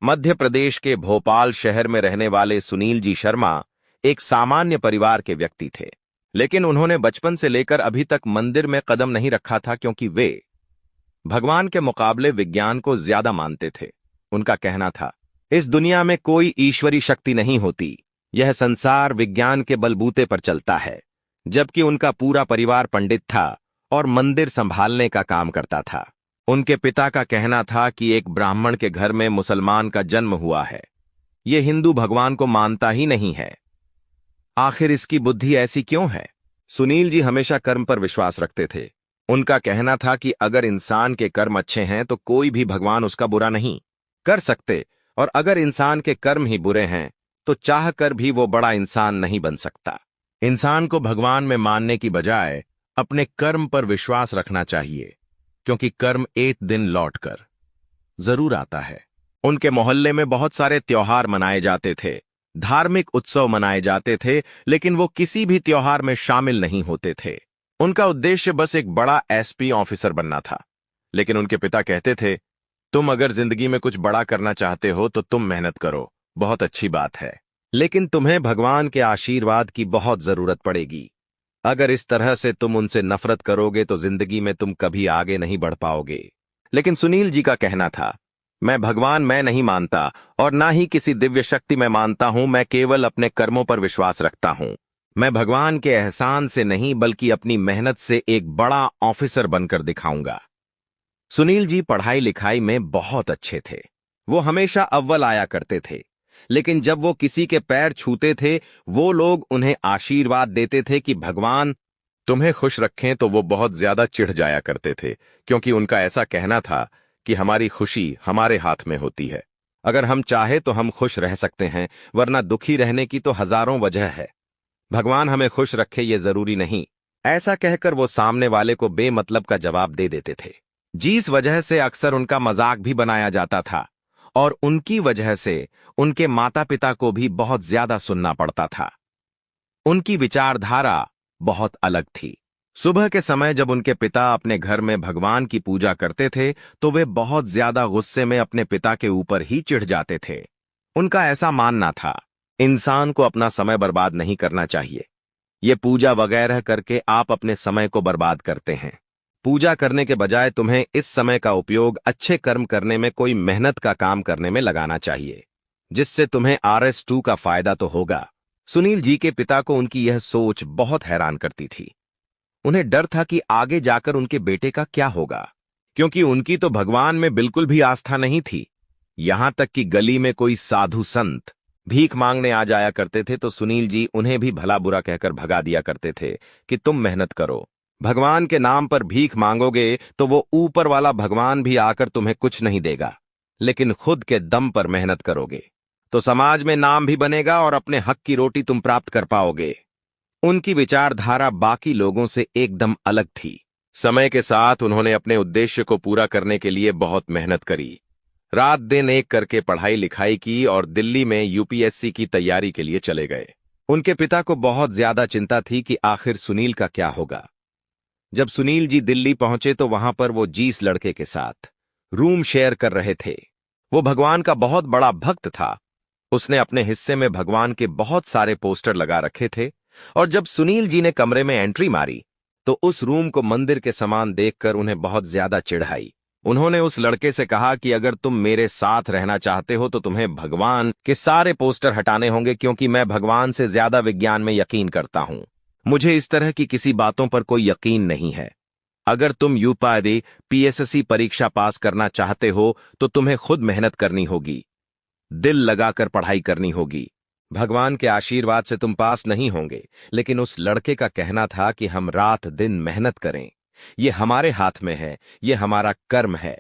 मध्य प्रदेश के भोपाल शहर में रहने वाले सुनील जी शर्मा एक सामान्य परिवार के व्यक्ति थे, लेकिन उन्होंने बचपन से लेकर अभी तक मंदिर में कदम नहीं रखा था क्योंकि वे भगवान के मुकाबले विज्ञान को ज्यादा मानते थे। उनका कहना था, इस दुनिया में कोई ईश्वरी शक्ति नहीं होती, यह संसार विज्ञान के बलबूते पर चलता है। जबकि उनका पूरा परिवार पंडित था और मंदिर संभालने का काम करता था। उनके पिता का कहना था कि एक ब्राह्मण के घर में मुसलमान का जन्म हुआ है, ये हिंदू भगवान को मानता ही नहीं है। आखिर इसकी बुद्धि ऐसी क्यों है? सुनील जी हमेशा कर्म पर विश्वास रखते थे। उनका कहना था कि अगर इंसान के कर्म अच्छे हैं तो कोई भी भगवान उसका बुरा नहीं कर सकते, और अगर इंसान के कर्म ही बुरे हैं तो चाह कर भी वो बड़ा इंसान नहीं बन सकता। इंसान को भगवान में मानने की बजाय अपने कर्म पर विश्वास रखना चाहिए, क्योंकि कर्म एक दिन लौटकर जरूर आता है। उनके मोहल्ले में बहुत सारे त्योहार मनाए जाते थे, धार्मिक उत्सव मनाए जाते थे, लेकिन वो किसी भी त्योहार में शामिल नहीं होते थे। उनका उद्देश्य बस एक बड़ा एसपी ऑफिसर बनना था। लेकिन उनके पिता कहते थे, तुम अगर जिंदगी में कुछ बड़ा करना चाहते हो तो तुम मेहनत करो, बहुत अच्छी बात है, लेकिन तुम्हें भगवान के आशीर्वाद की बहुत जरूरत पड़ेगी। अगर इस तरह से तुम उनसे नफरत करोगे तो जिंदगी में तुम कभी आगे नहीं बढ़ पाओगे। लेकिन सुनील जी का कहना था, मैं भगवान मैं नहीं मानता और ना ही किसी दिव्य शक्ति में मानता हूं, मैं केवल अपने कर्मों पर विश्वास रखता हूं। मैं भगवान के एहसान से नहीं बल्कि अपनी मेहनत से एक बड़ा ऑफिसर बनकर दिखाऊंगा। सुनील जी पढ़ाई लिखाई में बहुत अच्छे थे। वो हमेशा अव्वल आया करते थे, लेकिन जब वो किसी के पैर छूते थे वो लोग उन्हें आशीर्वाद देते थे कि भगवान तुम्हें खुश रखें, तो वो बहुत ज्यादा चिढ़ जाया करते थे, क्योंकि उनका ऐसा कहना था कि हमारी खुशी हमारे हाथ में होती है। अगर हम चाहे तो हम खुश रह सकते हैं, वरना दुखी रहने की तो हजारों वजह है। भगवान हमें खुश रखे ये जरूरी नहीं। ऐसा कहकर वो सामने वाले को बेमतलब का जवाब दे देते थे, जिस वजह से अक्सर उनका मजाक भी बनाया जाता था, और उनकी वजह से उनके माता पिता को भी बहुत ज्यादा सुनना पड़ता था। उनकी विचारधारा बहुत अलग थी। सुबह के समय जब उनके पिता अपने घर में भगवान की पूजा करते थे तो वे बहुत ज्यादा गुस्से में अपने पिता के ऊपर ही चिढ़ जाते थे। उनका ऐसा मानना था, इंसान को अपना समय बर्बाद नहीं करना चाहिए। ये पूजा वगैरह करके आप अपने समय को बर्बाद करते हैं। पूजा करने के बजाय तुम्हें इस समय का उपयोग अच्छे कर्म करने में, कोई मेहनत का काम करने में लगाना चाहिए, जिससे तुम्हें RS2 का फायदा तो होगा। सुनील जी के पिता को उनकी यह सोच बहुत हैरान करती थी। उन्हें डर था कि आगे जाकर उनके बेटे का क्या होगा, क्योंकि उनकी तो भगवान में बिल्कुल भी आस्था नहीं थी। यहां तक कि गली में कोई साधु संत भीख मांगने आ जाया करते थे तो सुनील जी उन्हें भी भला बुरा कहकर भगा दिया करते थे कि तुम मेहनत करो, भगवान के नाम पर भीख मांगोगे तो वो ऊपर वाला भगवान भी आकर तुम्हें कुछ नहीं देगा, लेकिन खुद के दम पर मेहनत करोगे तो समाज में नाम भी बनेगा और अपने हक की रोटी तुम प्राप्त कर पाओगे। उनकी विचारधारा बाकी लोगों से एकदम अलग थी। समय के साथ उन्होंने अपने उद्देश्य को पूरा करने के लिए बहुत मेहनत करी, रात दिन एक करके पढ़ाई लिखाई की और दिल्ली में UPSC की तैयारी के लिए चले गए। उनके पिता को बहुत ज्यादा चिंता थी कि आखिर सुनील का क्या होगा। जब सुनील जी दिल्ली पहुंचे तो वहां पर वो जिस लड़के के साथ रूम शेयर कर रहे थे, वो भगवान का बहुत बड़ा भक्त था। उसने अपने हिस्से में भगवान के बहुत सारे पोस्टर लगा रखे थे, और जब सुनील जी ने कमरे में एंट्री मारी तो उस रूम को मंदिर के समान देखकर उन्हें बहुत ज्यादा चिढ़ आई। उन्होंने उस लड़के से कहा कि अगर तुम मेरे साथ रहना चाहते हो तो तुम्हें भगवान के सारे पोस्टर हटाने होंगे, क्योंकि मैं भगवान से ज्यादा विज्ञान में यकीन करता हूं। मुझे इस तरह की किसी बातों पर कोई यकीन नहीं है। अगर तुम UPSC परीक्षा पास करना चाहते हो तो तुम्हें खुद मेहनत करनी होगी, दिल लगाकर पढ़ाई करनी होगी। भगवान के आशीर्वाद से तुम पास नहीं होंगे। लेकिन उस लड़के का कहना था कि हम रात दिन मेहनत करें, ये हमारे हाथ में है, ये हमारा कर्म है।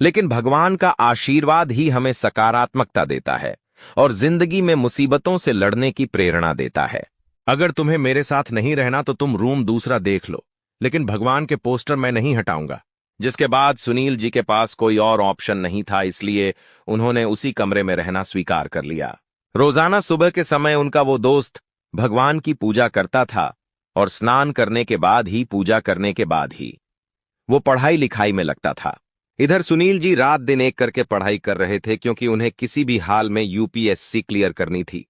लेकिन भगवान का आशीर्वाद ही हमें सकारात्मकता देता है और जिंदगी में मुसीबतों से लड़ने की प्रेरणा देता है। अगर तुम्हें मेरे साथ नहीं रहना तो तुम रूम दूसरा देख लो, लेकिन भगवान के पोस्टर मैं नहीं हटाऊंगा। जिसके बाद सुनील जी के पास कोई और ऑप्शन नहीं था, इसलिए उन्होंने उसी कमरे में रहना स्वीकार कर लिया। रोजाना सुबह के समय उनका वो दोस्त भगवान की पूजा करता था और स्नान करने के बाद ही, पूजा करने के बाद ही वो पढ़ाई लिखाई में लगता था। इधर सुनील जी रात दिन एक करके पढ़ाई कर रहे थे क्योंकि उन्हें किसी भी हाल में यूपीएससी क्लियर करनी थी।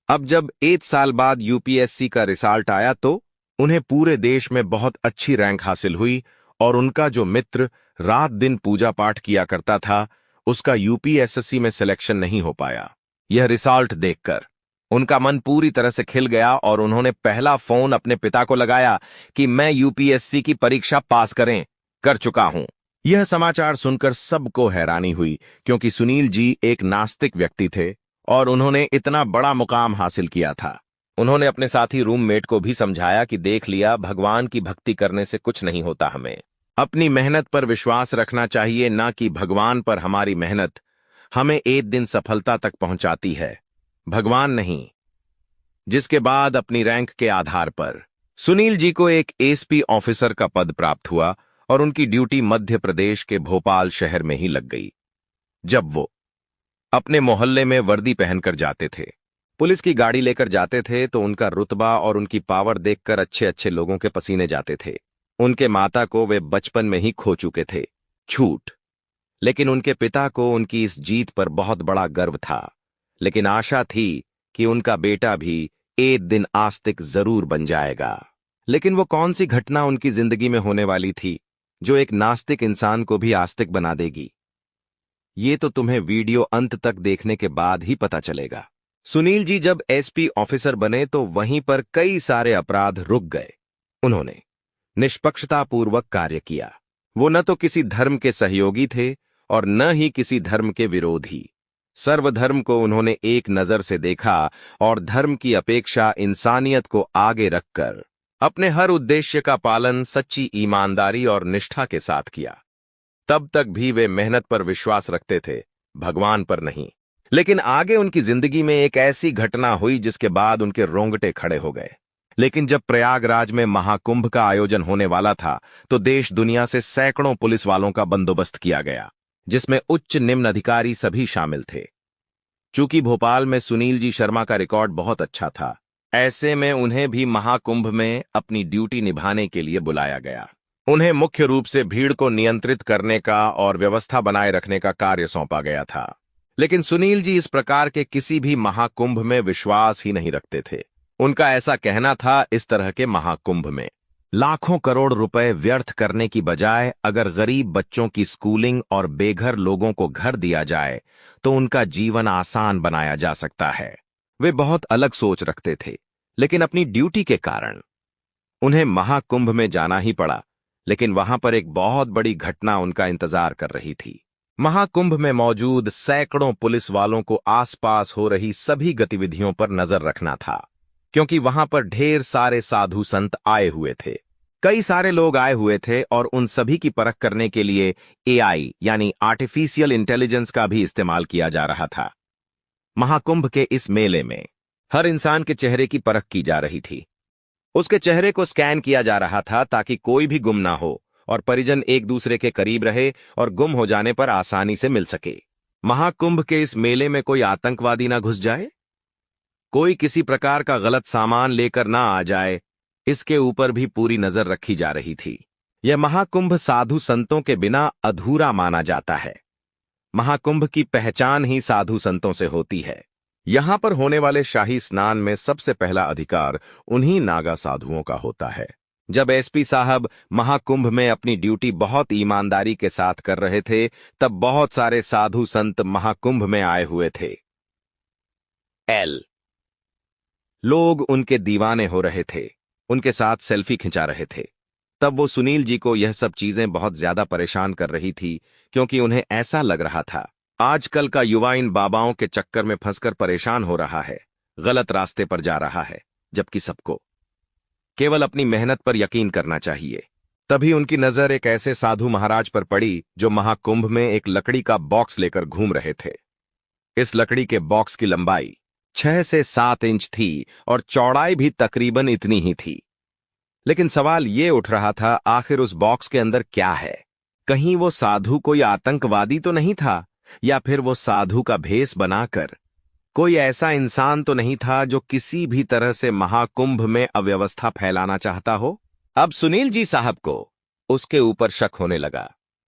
अब जब 1 साल बाद यूपीएससी का रिजल्ट आया तो उन्हें पूरे देश में बहुत अच्छी रैंक हासिल हुई और उनका जो मित्र रात दिन पूजा पाठ किया करता था उसका यूपीएससी में सिलेक्शन नहीं हो पाया। यह रिजल्ट देखकर उनका मन पूरी तरह से खिल गया और उन्होंने पहला फोन अपने पिता को लगाया कि मैं यूपीएससी की परीक्षा पास कर चुका हूं। यह समाचार सुनकर सबको हैरानी हुई क्योंकि सुनील जी एक नास्तिक व्यक्ति थे और उन्होंने इतना बड़ा मुकाम हासिल किया था। उन्होंने अपने साथी रूममेट को भी समझाया कि देख लिया, भगवान की भक्ति करने से कुछ नहीं होता, हमें अपनी मेहनत पर विश्वास रखना चाहिए, ना कि भगवान पर। हमारी मेहनत हमें एक दिन सफलता तक पहुंचाती है, भगवान नहीं। जिसके बाद अपनी रैंक के आधार पर सुनील जी को एक एसपी ऑफिसर का पद प्राप्त हुआ और उनकी ड्यूटी मध्य प्रदेश के भोपाल शहर में ही लग गई। जब वो अपने मोहल्ले में वर्दी पहनकर जाते थे, पुलिस की गाड़ी लेकर जाते थे, तो उनका रुतबा और उनकी पावर देखकर अच्छे अच्छे लोगों के पसीने जाते थे। उनके माता को वे बचपन में ही खो चुके थे, छूट। लेकिन उनके पिता को उनकी इस जीत पर बहुत बड़ा गर्व था, लेकिन आशा थी कि उनका बेटा भी एक दिन आस्तिक जरूर बन जाएगा। लेकिन वो कौन सी घटना उनकी जिंदगी में होने वाली थी जो एक नास्तिक इंसान को भी आस्तिक बना देगी? ये तो तुम्हें वीडियो अंत तक देखने के बाद ही पता चलेगा। सुनील जी जब एसपी ऑफिसर बने तो वहीं पर कई सारे अपराध रुक गए। उन्होंने निष्पक्षतापूर्वक कार्य किया। वो न तो किसी धर्म के सहयोगी थे और न ही किसी धर्म के विरोधी। सर्वधर्म को उन्होंने एक नजर से देखा और धर्म की अपेक्षा इंसानियत को आगे रखकर अपने हर उद्देश्य का पालन सच्ची ईमानदारी और निष्ठा के साथ किया। तब तक भी वे मेहनत पर विश्वास रखते थे, भगवान पर नहीं। लेकिन आगे उनकी जिंदगी में एक ऐसी घटना हुई जिसके बाद उनके रोंगटे खड़े हो गए। लेकिन जब प्रयागराज में महाकुंभ का आयोजन होने वाला था तो देश दुनिया से सैकड़ों पुलिस वालों का बंदोबस्त किया गया, जिसमें उच्च निम्न अधिकारी सभी शामिल थे। चूंकि भोपाल में सुनील जी शर्मा का रिकॉर्ड बहुत अच्छा था, ऐसे में उन्हें भी महाकुंभ में अपनी ड्यूटी निभाने के लिए बुलाया गया। उन्हें मुख्य रूप से भीड़ को नियंत्रित करने का और व्यवस्था बनाए रखने का कार्य सौंपा गया था। लेकिन सुनील जी इस प्रकार के किसी भी महाकुंभ में विश्वास ही नहीं रखते थे। उनका ऐसा कहना था, इस तरह के महाकुंभ में लाखों करोड़ रुपए व्यर्थ करने की बजाय अगर गरीब बच्चों की स्कूलिंग और बेघर लोगों को घर दिया जाए तो उनका जीवन आसान बनाया जा सकता है। वे बहुत अलग सोच रखते थे, लेकिन अपनी ड्यूटी के कारण उन्हें महाकुंभ में जाना ही पड़ा। लेकिन वहां पर एक बहुत बड़ी घटना उनका इंतजार कर रही थी। महाकुंभ में मौजूद सैकड़ों पुलिस वालों को आसपास हो रही सभी गतिविधियों पर नजर रखना था, क्योंकि वहां पर ढेर सारे साधु संत आए हुए थे। कई सारे लोग आए हुए थे और उन सभी की परख करने के लिए एआई यानी आर्टिफिशियल इंटेलिजेंस का भी इस्तेमाल किया जा रहा था। महाकुंभ के इस मेले में हर इंसान के चेहरे की परख की जा रही थी। उसके चेहरे को स्कैन किया जा रहा था ताकि कोई भी गुम ना हो और परिजन एक दूसरे के करीब रहे और गुम हो जाने पर आसानी से मिल सके। महाकुंभ के इस मेले में कोई आतंकवादी ना घुस जाए, कोई किसी प्रकार का गलत सामान लेकर ना आ जाए, इसके ऊपर भी पूरी नजर रखी जा रही थी। यह महाकुंभ साधु संतों के बिना अधूरा माना जाता है। महाकुंभ की पहचान ही साधु संतों से होती है। यहां पर होने वाले शाही स्नान में सबसे पहला अधिकार उन्हीं नागा साधुओं का होता है। जब एसपी साहब महाकुंभ में अपनी ड्यूटी बहुत ईमानदारी के साथ कर रहे थे, तब बहुत सारे साधु संत महाकुंभ में आए हुए थे। लोग उनके दीवाने हो रहे थे, उनके साथ सेल्फी खिंचा रहे थे। तब वो सुनील जी को यह सब चीजें बहुत ज्यादा परेशान कर रही थी, क्योंकि उन्हें ऐसा लग रहा था आजकल का युवा इन बाबाओं के चक्कर में फंसकर परेशान हो रहा है, गलत रास्ते पर जा रहा है, जबकि सबको केवल अपनी मेहनत पर यकीन करना चाहिए। तभी उनकी नजर एक ऐसे साधु महाराज पर पड़ी जो महाकुंभ में एक लकड़ी का बॉक्स लेकर घूम रहे थे। इस लकड़ी के बॉक्स की लंबाई 6 से 7 इंच थी और चौड़ाई भी तकरीबन इतनी ही थी। लेकिन सवाल ये उठ रहा था, आखिर उस बॉक्स के अंदर क्या है? कहीं वो साधु कोई आतंकवादी तो नहीं था, या फिर वो साधु का भेष बनाकर कोई ऐसा इंसान तो नहीं था जो किसी भी तरह से महाकुंभ में अव्यवस्था फैलाना चाहता हो? अब सुनील जी साहब को उसके ऊपर शक होने लगा।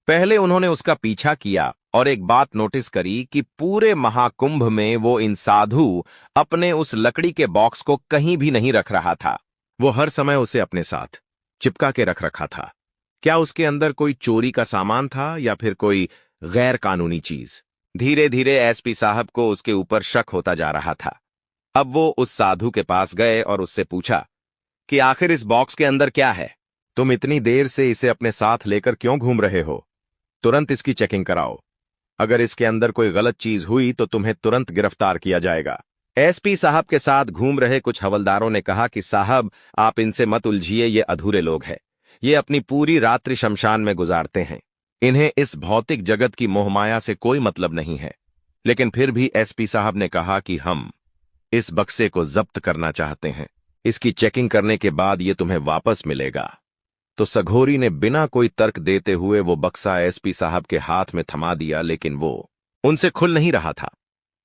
पहले उन्होंने उसका पीछा किया और एक बात नोटिस करी कि पूरे महाकुंभ में वो इन साधु अपने उस लकड़ी के बॉक्स को कहीं भी नहीं रख रहा था। वो हर समय उसे अपने साथ चिपका के रख रखा था। क्या उसके अंदर कोई चोरी का सामान था या फिर कोई गैर कानूनी चीज? धीरे धीरे एसपी साहब को उसके ऊपर शक होता जा रहा था। अब वो उस साधु के पास गए और उससे पूछा कि आखिर इस बॉक्स के अंदर क्या है? तुम इतनी देर से इसे अपने साथ लेकर क्यों घूम रहे हो? तुरंत इसकी चेकिंग कराओ। अगर इसके अंदर कोई गलत चीज हुई तो तुम्हें तुरंत गिरफ्तार किया जाएगा। एसपी साहब के साथ घूम रहे कुछ हवलदारों ने कहा कि साहब, आप इनसे मत उलझिए, ये अधूरे लोग हैं। ये अपनी पूरी रात्रि शमशान में गुजारते हैं। इन्हें इस भौतिक जगत की मोहमाया से कोई मतलब नहीं है। लेकिन फिर भी एसपी साहब ने कहा कि हम इस बक्से को जब्त करना चाहते हैं। इसकी चेकिंग करने के बाद ये तुम्हें वापस मिलेगा। तो सघोरी ने बिना कोई तर्क देते हुए वो बक्सा एसपी साहब के हाथ में थमा दिया, लेकिन वो उनसे खुल नहीं रहा था।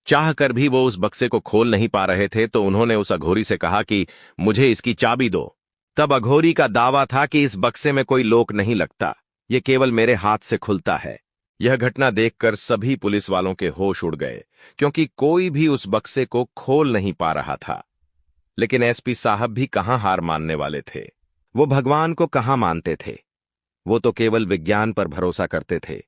चाह कर भी वो उस बक्से को खोल नहीं पा रहे थे, तो उन्होंने उस अघोरी से कहा कि मुझे इसकी चाबी दो। तब अघोरी का दावा था कि इस बक्से में कोई लोक नहीं लगता, ये केवल मेरे हाथ से खुलता है। यह घटना देखकर सभी पुलिस वालों के होश उड़ गए, क्योंकि कोई भी उस बक्से को खोल नहीं पा रहा था। लेकिन एसपी साहब भी कहां हार मानने वाले थे। वो भगवान को कहां मानते थे, वो तो केवल विज्ञान पर भरोसा करते थे।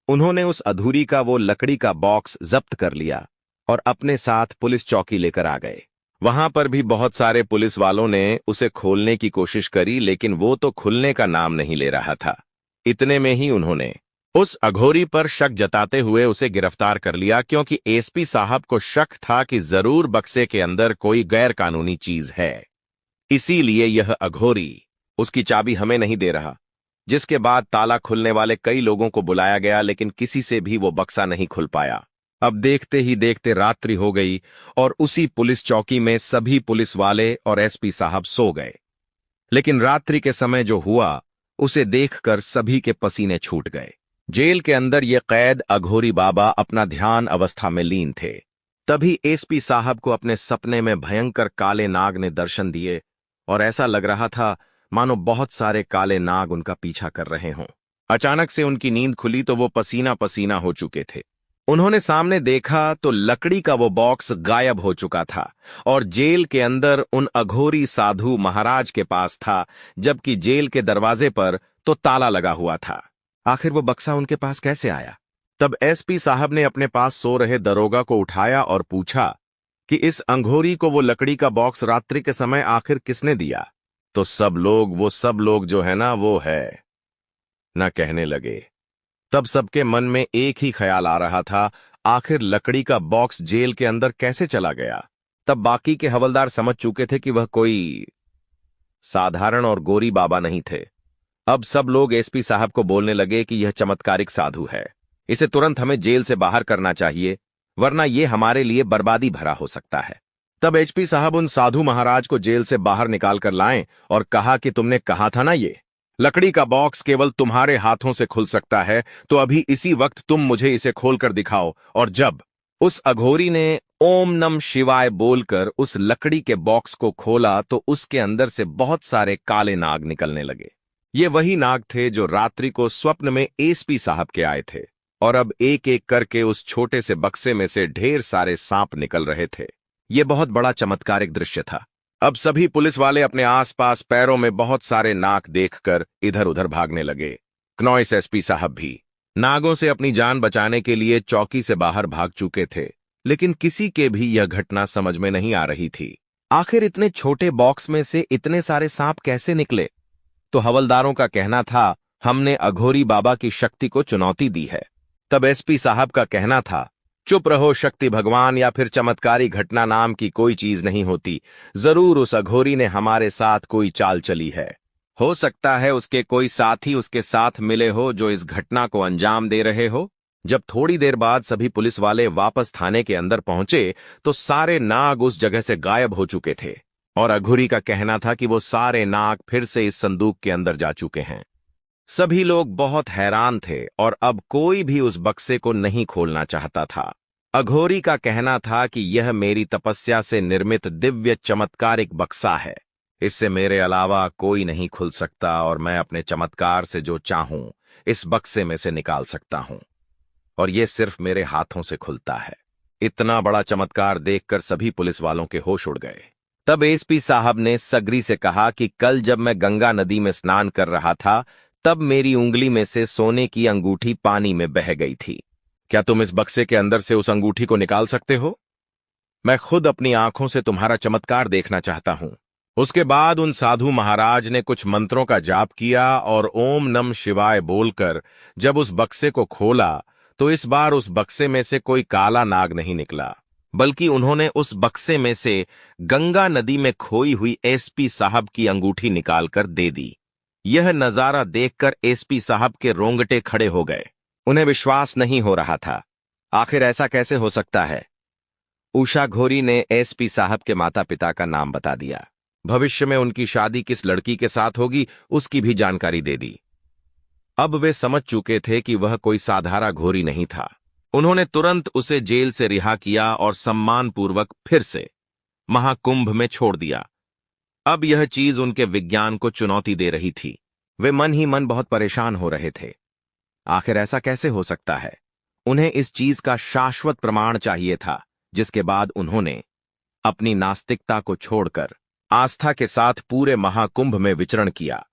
उन्होंने उस अधूरी का वो लकड़ी का बॉक्स जब्त कर लिया और अपने साथ पुलिस चौकी लेकर आ गए। वहां पर भी बहुत सारे पुलिस वालों ने उसे खोलने की कोशिश करी, लेकिन वो तो खुलने का नाम नहीं ले रहा था। इतने में ही उन्होंने उस अघोरी पर शक जताते हुए उसे गिरफ्तार कर लिया, क्योंकि एसपी साहब को शक था कि जरूर बक्से के अंदर कोई गैर कानूनी चीज है। इसीलिए यह अघोरी उसकी चाबी हमें नहीं दे रहा। जिसके बाद ताला खुलने वाले कई लोगों को बुलाया गया, लेकिन किसी से भी वो बक्सा नहीं खुल पाया। अब देखते ही देखते रात्रि हो गई और उसी पुलिस चौकी में सभी पुलिस वाले और एसपी साहब सो गए। लेकिन रात्रि के समय जो हुआ उसे देखकर सभी के पसीने छूट गए। जेल के अंदर ये कैद अघोरी बाबा अपना ध्यान अवस्था में लीन थे। तभी एसपी साहब को अपने सपने में भयंकर काले नाग ने दर्शन दिए और ऐसा लग रहा था मानो बहुत सारे काले नाग उनका पीछा कर रहे हों। अचानक से उनकी नींद खुली तो वो पसीना पसीना हो चुके थे। उन्होंने सामने देखा तो लकड़ी का वो बॉक्स गायब हो चुका था और जेल के अंदर उन अघोरी साधु महाराज के पास था, जबकि जेल के दरवाजे पर तो ताला लगा हुआ था। आखिर वो बक्सा उनके पास कैसे आया? तब एसपी साहब ने अपने पास सो रहे दरोगा को उठाया और पूछा कि इस अंघोरी को वो लकड़ी का बॉक्स रात्रि के समय आखिर किसने दिया? तो वो सब लोग जो है ना, वो है ना कहने लगे। तब सबके मन में एक ही ख्याल आ रहा था, आखिर लकड़ी का बॉक्स जेल के अंदर कैसे चला गया? तब बाकी के हवलदार समझ चुके थे कि वह कोई साधारण और गोरी बाबा नहीं थे। अब सब लोग एसपी साहब को बोलने लगे कि यह चमत्कारिक साधु है, इसे तुरंत हमें जेल से बाहर करना चाहिए, वरना यह हमारे लिए बर्बादी भरा हो सकता है। तब एसपी साहब उन साधु महाराज को जेल से बाहर निकाल कर लाएं और कहा कि तुमने कहा था ना, ये लकड़ी का बॉक्स केवल तुम्हारे हाथों से खुल सकता है, तो अभी इसी वक्त तुम मुझे इसे खोलकर दिखाओ। और जब उस अघोरी ने ओम नम शिवाय बोलकर उस लकड़ी के बॉक्स को खोला तो उसके अंदर से बहुत सारे काले नाग निकलने लगे। ये वही नाग थे जो रात्रि को स्वप्न में एसपी साहब के आए थे, और अब एक एक करके उस छोटे से बक्से में से ढेर सारे सांप निकल रहे थे। ये बहुत बड़ा चमत्कारिक दृश्य था। अब सभी पुलिस वाले अपने आसपास पैरों में बहुत सारे नाग देखकर इधर उधर भागने लगे। क्नॉइस एसपी साहब भी नागों से अपनी जान बचाने के लिए चौकी से बाहर भाग चुके थे, लेकिन किसी के भी यह घटना समझ में नहीं आ रही थी। आखिर इतने छोटे बॉक्स में से इतने सारे सांप कैसे निकले? तो हवलदारों का कहना था, हमने अघोरी बाबा की शक्ति को चुनौती दी है। तब एसपी साहब का कहना था, चुप रहो, शक्ति भगवान या फिर चमत्कारी घटना नाम की कोई चीज नहीं होती। जरूर उस अघोरी ने हमारे साथ कोई चाल चली है। हो सकता है उसके कोई साथी उसके साथ मिले हो जो इस घटना को अंजाम दे रहे हो। जब थोड़ी देर बाद सभी पुलिस वाले वापस थाने के अंदर पहुंचे तो सारे नाग उस जगह से गायब हो चुके थे और अघोरी का कहना था कि वो सारे नाग फिर से इस संदूक के अंदर जा चुके हैं। सभी लोग बहुत हैरान थे और अब कोई भी उस बक्से को नहीं खोलना चाहता था। अघोरी का कहना था कि यह मेरी तपस्या से निर्मित दिव्य चमत्कारिक बक्सा है, इससे मेरे अलावा कोई नहीं खुल सकता और मैं अपने चमत्कार से जो चाहूं इस बक्से में से निकाल सकता हूं, और ये सिर्फ मेरे हाथों से खुलता है। इतना बड़ा चमत्कार देखकर सभी पुलिस वालों के होश उड़ गए। तब एसपी साहब ने सगरी से कहा कि कल जब मैं गंगा नदी में स्नान कर रहा था, तब मेरी उंगली में से सोने की अंगूठी पानी में बह गई थी। क्या तुम इस बक्से के अंदर से उस अंगूठी को निकाल सकते हो? मैं खुद अपनी आंखों से तुम्हारा चमत्कार देखना चाहता हूं। उसके बाद उन साधु महाराज ने कुछ मंत्रों का जाप किया और ओम नम शिवाय बोलकर जब उस बक्से को खोला तो इस बार उस बक्से में से कोई काला नाग नहीं निकला, बल्कि उन्होंने उस बक्से में से गंगा नदी में खोई हुई एसपी साहब की अंगूठी निकालकर दे दी। यह नजारा देखकर एसपी साहब के रोंगटे खड़े हो गए। उन्हें विश्वास नहीं हो रहा था। आखिर ऐसा कैसे हो सकता है? उषा घोरी ने एसपी साहब के माता पिता का नाम बता दिया। भविष्य में उनकी शादी किस लड़की के साथ होगी उसकी भी जानकारी दे दी। अब वे समझ चुके थे कि वह कोई साधारण घोरी नहीं था। उन्होंने तुरंत उसे जेल से रिहा किया और सम्मानपूर्वक फिर से महाकुंभ में छोड़ दिया। अब यह चीज उनके विज्ञान को चुनौती दे रही थी। वे मन ही मन बहुत परेशान हो रहे थे। आखिर ऐसा कैसे हो सकता है? उन्हें इस चीज का शाश्वत प्रमाण चाहिए था, जिसके बाद उन्होंने अपनी नास्तिकता को छोड़कर आस्था के साथ पूरे महाकुंभ में विचरण किया,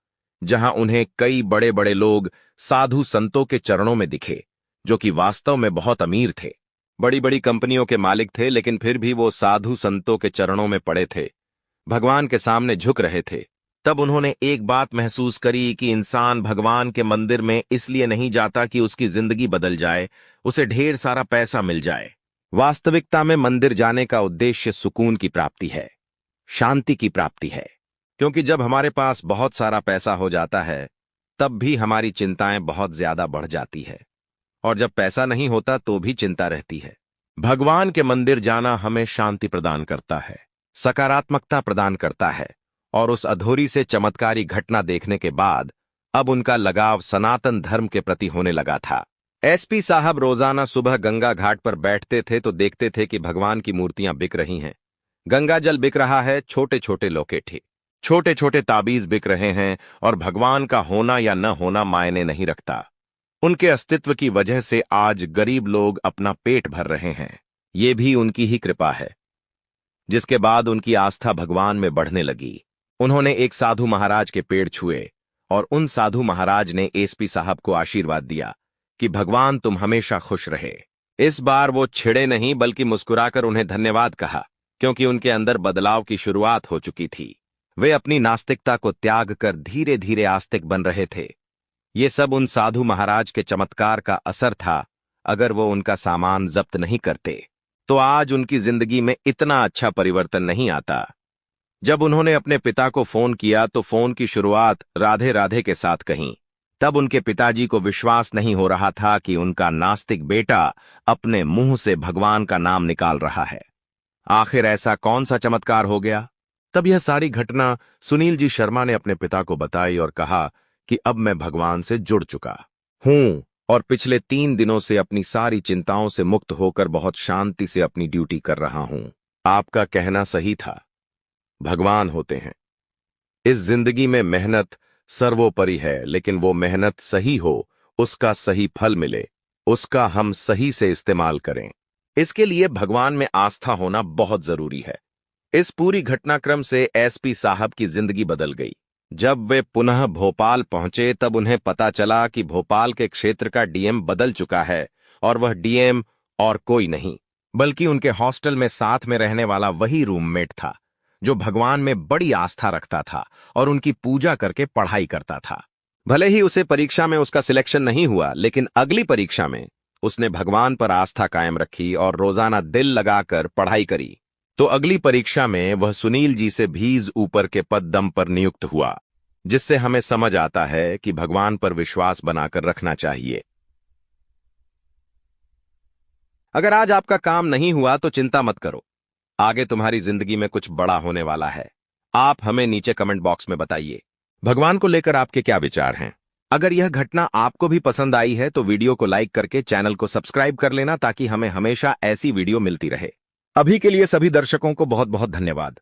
जहां उन्हें कई बड़े बड़े लोग साधु संतों के चरणों में दिखे, जो कि वास्तव में बहुत अमीर थे, बड़ी बड़ी कंपनियों के मालिक थे, लेकिन फिर भी वो साधु संतों के चरणों में पड़े थे, भगवान के सामने झुक रहे थे। तब उन्होंने एक बात महसूस करी कि इंसान भगवान के मंदिर में इसलिए नहीं जाता कि उसकी जिंदगी बदल जाए, उसे ढेर सारा पैसा मिल जाए। वास्तविकता में मंदिर जाने का उद्देश्य सुकून की प्राप्ति है, शांति की प्राप्ति है, क्योंकि जब हमारे पास बहुत सारा पैसा हो जाता है तब भी हमारी चिंताएं बहुत ज्यादा बढ़ जाती है, और जब पैसा नहीं होता तो भी चिंता रहती है। भगवान के मंदिर जाना हमें शांति प्रदान करता है, सकारात्मकता प्रदान करता है, और उस अधूरी से चमत्कारी घटना देखने के बाद अब उनका लगाव सनातन धर्म के प्रति होने लगा था। एसपी साहब रोजाना सुबह गंगा घाट पर बैठते थे तो देखते थे कि भगवान की मूर्तियां बिक रही हैं, गंगा जल बिक रहा है, छोटे छोटे लोकेठी, छोटे छोटे ताबीज बिक रहे हैं, और भगवान का होना या न होना मायने नहीं रखता। उनके अस्तित्व की वजह से आज गरीब लोग अपना पेट भर रहे हैं। ये भी उनकी ही कृपा है। जिसके बाद उनकी आस्था भगवान में बढ़ने लगी। उन्होंने एक साधु महाराज के पेड़ छुए और उन साधु महाराज ने एसपी साहब को आशीर्वाद दिया कि भगवान तुम हमेशा खुश रहे। इस बार वो छिड़े नहीं बल्कि मुस्कुराकर उन्हें धन्यवाद कहा, क्योंकि उनके अंदर बदलाव की शुरुआत हो चुकी थी। वे अपनी नास्तिकता को त्याग कर धीरे धीरे आस्तिक बन रहे थे। ये सब उन साधु महाराज के चमत्कार का असर था। अगर वो उनका सामान जब्त नहीं करते तो आज उनकी जिंदगी में इतना अच्छा परिवर्तन नहीं आता। जब उन्होंने अपने पिता को फोन किया तो फोन की शुरुआत राधे राधे के साथ कही। तब उनके पिताजी को विश्वास नहीं हो रहा था कि उनका नास्तिक बेटा अपने मुंह से भगवान का नाम निकाल रहा है। आखिर ऐसा कौन सा चमत्कार हो गया? तब यह सारी घटना सुनील जी शर्मा ने अपने पिता को बताई और कहा कि अब मैं भगवान से जुड़ चुका हूं और पिछले 3 दिनों से अपनी सारी चिंताओं से मुक्त होकर बहुत शांति से अपनी ड्यूटी कर रहा हूं। आपका कहना सही था, भगवान होते हैं। इस जिंदगी में मेहनत सर्वोपरि है, लेकिन वो मेहनत सही हो, उसका सही फल मिले, उसका हम सही से इस्तेमाल करें। इसके लिए भगवान में आस्था होना बहुत जरूरी है। इस पूरी घटनाक्रम से एसपी साहब की जिंदगी बदल गई। जब वे पुनः भोपाल पहुंचे तब उन्हें पता चला कि भोपाल के क्षेत्र का डीएम बदल चुका है, और वह डीएम और कोई नहीं बल्कि उनके हॉस्टल में साथ में रहने वाला वही रूममेट था जो भगवान में बड़ी आस्था रखता था और उनकी पूजा करके पढ़ाई करता था। भले ही उसे परीक्षा में उसका सिलेक्शन नहीं हुआ, लेकिन अगली परीक्षा में उसने भगवान पर आस्था कायम रखी और रोजाना दिल लगाकर पढ़ाई करी। तो अगली परीक्षा में वह सुनील जी से भीज ऊपर के पद दम पर नियुक्त हुआ, जिससे हमें समझ आता है कि भगवान पर विश्वास बनाकर रखना चाहिए। अगर आज आपका काम नहीं हुआ तो चिंता मत करो, आगे तुम्हारी जिंदगी में कुछ बड़ा होने वाला है। आप हमें नीचे कमेंट बॉक्स में बताइए भगवान को लेकर आपके क्या विचार हैं। अगर यह घटना आपको भी पसंद आई है तो वीडियो को लाइक करके चैनल को सब्सक्राइब कर लेना, ताकि हमें हमेशा ऐसी वीडियो मिलती रहे। अभी के लिए सभी दर्शकों को बहुत बहुत धन्यवाद।